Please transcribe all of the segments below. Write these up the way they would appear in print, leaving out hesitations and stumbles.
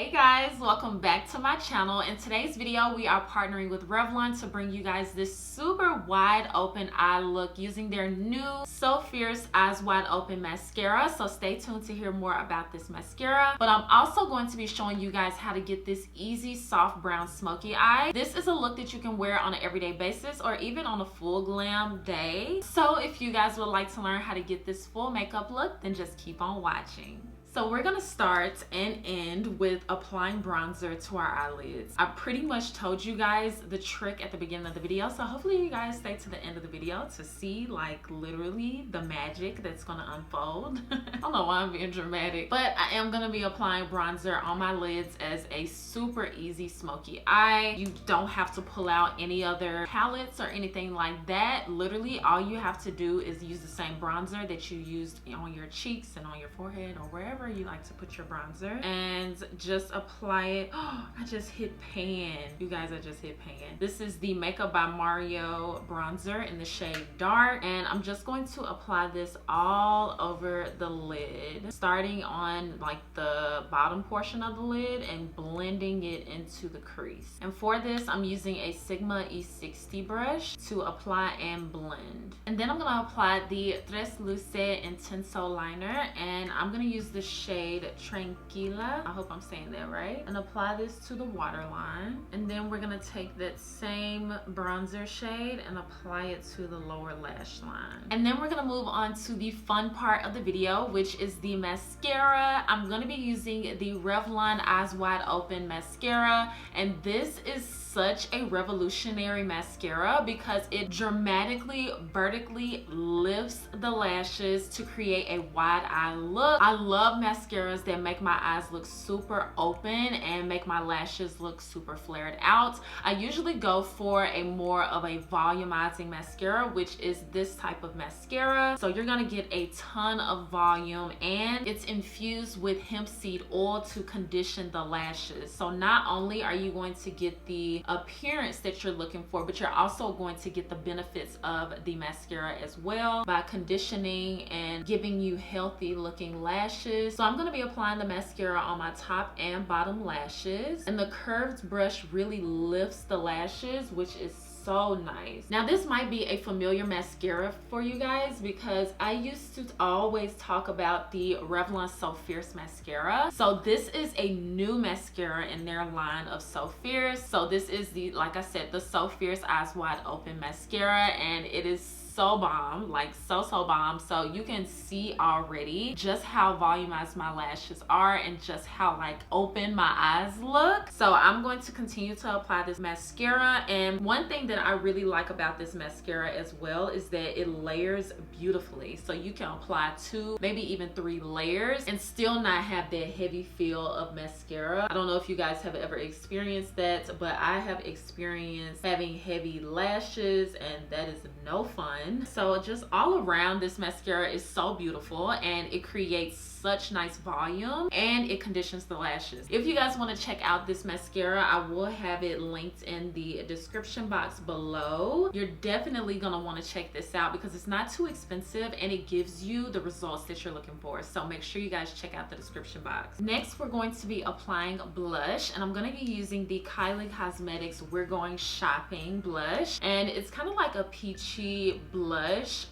Hey guys, welcome back to my channel. In today's video, we are partnering with Revlon to bring you guys this super wide open eye look using their new So Fierce Eyes Wide Open mascara. So stay tuned to hear more about this mascara. But I'm also going to be showing you guys how to get this easy soft brown smoky eye. This is a look that you can wear on an everyday basis or even on a full glam day. So if you guys would like to learn how to get this full makeup look, then just keep on watching. So we're gonna start and end with applying bronzer to our eyelids. I pretty much told you guys the trick at the beginning of the video, so hopefully you guys stay to the end of the video to see like literally the magic that's gonna unfold. I don't know why I'm being dramatic, but I am gonna be applying bronzer on my lids as a super easy smoky eye. You don't have to pull out any other palettes or anything like that. Literally all you have to do is use the same bronzer that you used on your cheeks and on your forehead or wherever you like to put your bronzer, and just apply it. Oh, I just hit pan. You guys, I just hit pan. This is the Makeup by Mario bronzer in the shade Dark, and I'm just going to apply this all over the lid, starting on like the bottom portion of the lid and blending it into the crease. And for this, I'm using a Sigma E60 brush to apply and blend. And then I'm gonna apply the Tres Luce Intenso liner, and I'm gonna use the shade Tranquila, I hope I'm saying that right, and apply this to the waterline. And then we're gonna take that same bronzer shade and apply it to the lower lash line. And then we're gonna move on to the fun part of the video, which is the mascara. I'm gonna be using the Revlon Eyes Wide Open mascara, and this is such a revolutionary mascara because it dramatically vertically lifts the lashes to create a wide eye look. I love mascaras that make my eyes look super open and make my lashes look super flared out. I usually go for a more of a volumizing mascara, which is this type of mascara. So you're gonna get a ton of volume, and it's infused with hemp seed oil to condition the lashes. So not only are you going to get the appearance that you're looking for, but you're also going to get the benefits of the mascara as well by conditioning and giving you healthy looking lashes. So I'm going to be applying the mascara on my top and bottom lashes, and the curved brush really lifts the lashes, which is so nice. Now this might be a familiar mascara for you guys because I used to always talk about the Revlon So Fierce mascara. So this is a new mascara in their line of So Fierce. So this is the, like I said, the So Fierce Eyes Wide Open mascara, and it is so bomb, like so bomb. So you can see already just how volumized my lashes are and just how like open my eyes look. So I'm going to continue to apply this mascara, and one thing that I really like about this mascara as well is that it layers beautifully. So you can apply 2, maybe even 3 layers and still not have that heavy feel of mascara. I don't know if you guys have ever experienced that, but I have experienced having heavy lashes, and that is no fun. So just all around, this mascara is so beautiful, and it creates such nice volume, and it conditions the lashes. If you guys want to check out this mascara, I will have it linked in the description box below. You're definitely gonna want to check this out because it's not too expensive and it gives you the results that you're looking for. So make sure you guys check out the description box. Next, we're going to be applying blush, and I'm going to be using the Kylie Cosmetics We're Going Shopping blush, and it's kind of like a peachy blush,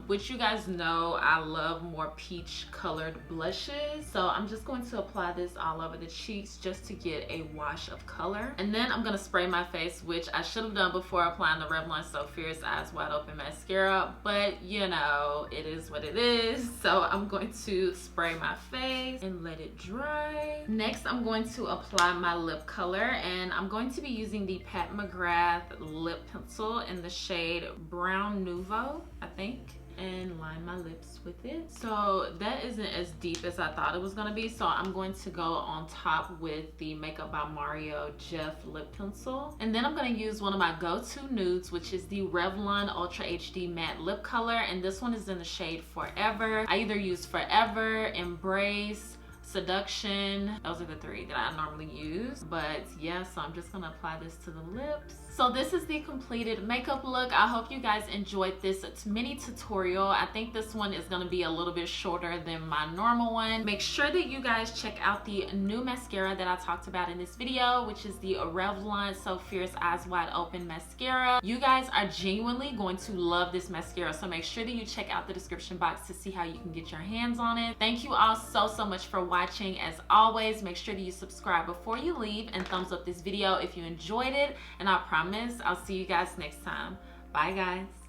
which you guys know I love more peach colored blushes. So I'm just going to apply this all over the cheeks just to get a wash of color, and then I'm going to spray my face, which I should have done before applying the Revlon So Fierce Eyes Wide Open mascara, but you know, it is what it is. So I'm going to spray my face and let it dry. Next, I'm going to apply my lip color, and I'm going to be using the Pat McGrath lip pencil in the shade Brown Nouveau, I think, and line my lips with it. So that isn't as deep as I thought it was gonna be, so I'm going to go on top with the Makeup by Mario Jeff lip pencil, and then I'm gonna use one of my go-to nudes, which is the Revlon Ultra HD matte lip color, and this one is in the shade Forever. I either use Forever, Embrace, Seduction. Those are the three that I normally use. But yeah, so I'm just gonna apply this to the lips. So this is the completed makeup look. I hope you guys enjoyed this mini tutorial. I think this one is gonna be a little bit shorter than my normal one. Make sure that you guys check out the new mascara that I talked about in this video, which is the Revlon So Fierce Eyes Wide Open Mascara. You guys are genuinely going to love this mascara, so make sure that you check out the description box to see how you can get your hands on it. Thank you all so much for watching. As always, make sure that you subscribe before you leave and thumbs up this video if you enjoyed it, and I promise I'll see you guys next time. Bye guys.